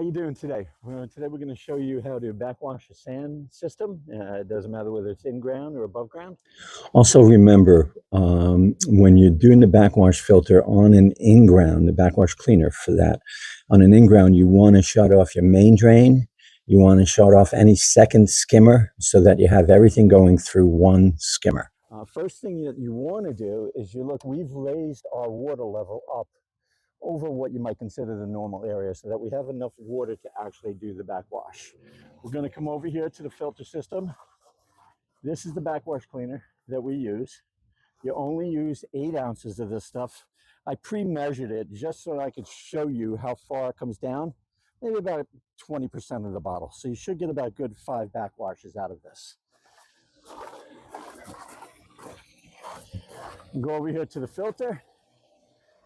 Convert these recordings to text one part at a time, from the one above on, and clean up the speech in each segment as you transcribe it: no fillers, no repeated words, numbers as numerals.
How you doing today? Today we're going to show you how to backwash a sand system. It doesn't matter whether it's in ground or above ground. Also remember, when you're doing the backwash filter on an in-ground, the backwash cleaner for that, on an in-ground, you want to shut off your main drain. You want to shut off any second skimmer so that you have everything going through one skimmer. First thing that you want to do is we've raised our water level up over what you might consider the normal area so that we have enough water to actually do the backwash. We're going to come over here to the filter system. This is the backwash cleaner that we use. You only use 8 ounces of this stuff. I pre-measured it just so I could show you how far it comes down, maybe about 20% of the bottle. So you should get about good 5 backwashes out of this. Go over here to the filter.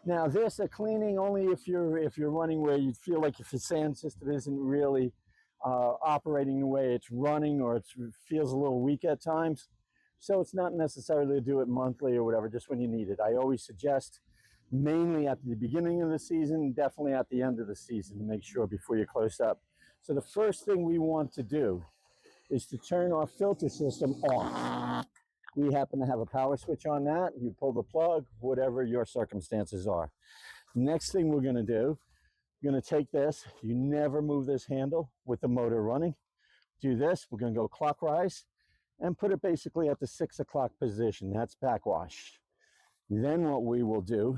Now this, a cleaning only if you're running where you feel like if your sand system isn't really operating the way it's running, or it feels a little weak at times. So it's not necessarily to do it monthly or whatever, just when you need it. I always suggest mainly at the beginning of the season, definitely at the end of the season, to make sure before you close up. So the first thing we want to do is to turn our filter system off. We happen to have a power switch on that. You pull the plug, whatever your circumstances are. Next thing we're going to do, you're going to take this. You never move this handle with the motor running. Do this. We're going to go clockwise and put it basically at the 6 o'clock position. That's backwash. Then what we will do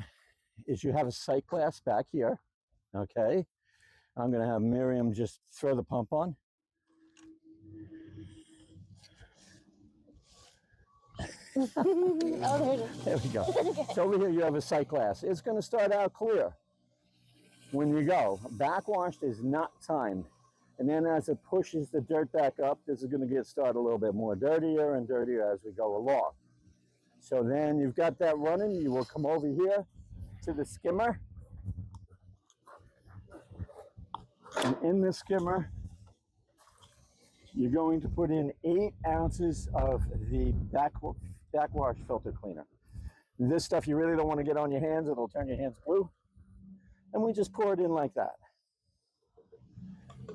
is you have a sight glass back here. Okay. I'm going to have Miriam just throw the pump on. Oh, there we go. So over here you have a sight glass. It's going to start out clear when you go. Backwash is not timed. And then as it pushes the dirt back up, this is going to get started a little bit more dirtier and dirtier as we go along. So then you've got that running. You will come over here to the skimmer. And in the skimmer, you're going to put in 8 ounces of the backwash filter cleaner. This stuff you really don't want to get on your hands. It'll turn your hands blue. And we just pour it in like that.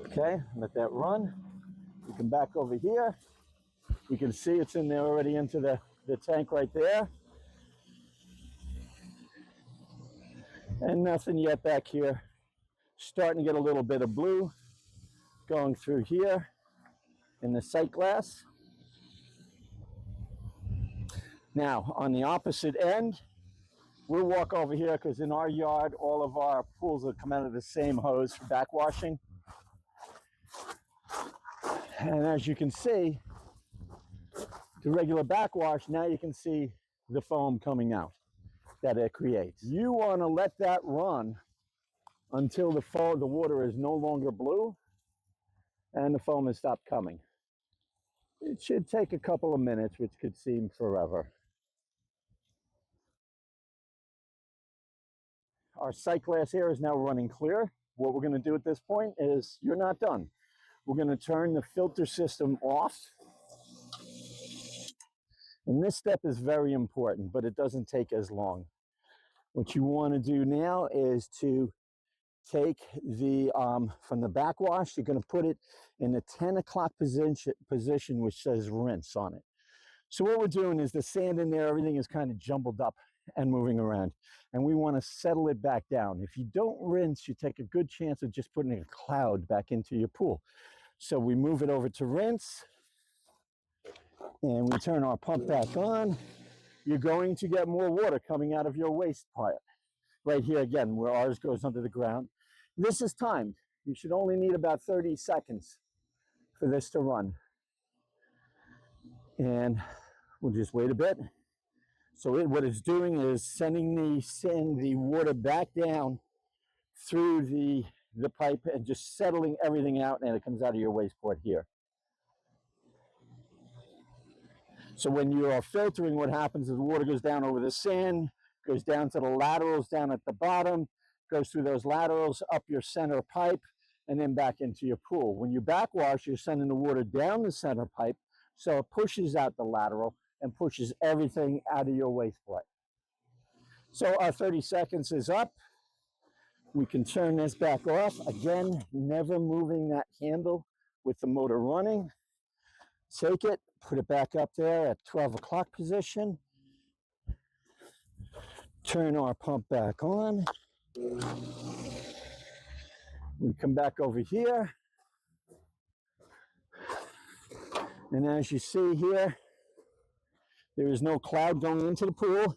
Okay, let that run. You come back over here. You can see it's in there already into the tank right there. And nothing yet back here. Starting to get a little bit of blue going through here in the sight glass. Now, on the opposite end, we'll walk over here because in our yard, all of our pools will come out of the same hose for backwashing. And as you can see, the regular backwash, now you can see the foam coming out that it creates. You want to let that run until the water is no longer blue and the foam has stopped coming. It should take a couple of minutes, which could seem forever. Our sight glass here is now running clear. What we're going to do at this point is, you're not done. We're going to turn the filter system off. And this step is very important, but it doesn't take as long. What you want to do now is to take the, from the backwash, you're going to put it in the 10 o'clock position, which says rinse on it. So what we're doing is the sand in there, everything is kind of jumbled up and moving around. And we want to settle it back down. If you don't rinse, you take a good chance of just putting a cloud back into your pool. So we move it over to rinse. And we turn our pump back on. You're going to get more water coming out of your waste pipe. Right here again, where ours goes under the ground. This is timed. You should only need about 30 seconds for this to run. And we'll just wait a bit. So what it's doing is sending the water back down through the pipe and just settling everything out, and it comes out of your waste port here. So when you are filtering, what happens is the water goes down over the sand, goes down to the laterals down at the bottom, goes through those laterals, up your center pipe, and then back into your pool. When you backwash, you're sending the water down the center pipe, so it pushes out the lateral and pushes everything out of your waste pipe. So our 30 seconds is up. We can turn this back off. Again, never moving that handle with the motor running. Take it, put it back up there at 12 o'clock position. Turn our pump back on. We come back over here. And as you see here, there is no cloud going into the pool.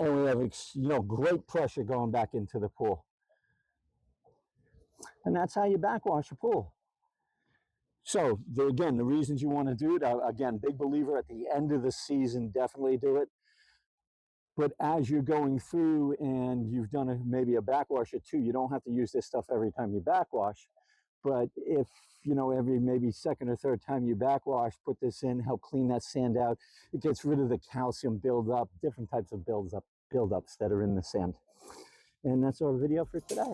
And we have great pressure going back into the pool. And that's how you backwash a pool. So again, the reasons you want to do it, again, big believer at the end of the season, definitely do it. But as you're going through and you've done maybe a backwash or two, you don't have to use this stuff every time you backwash. But if, every maybe second or third time you backwash, put this in, help clean that sand out. It gets rid of the calcium buildup, different types of buildups that are in the sand. And that's our video for today.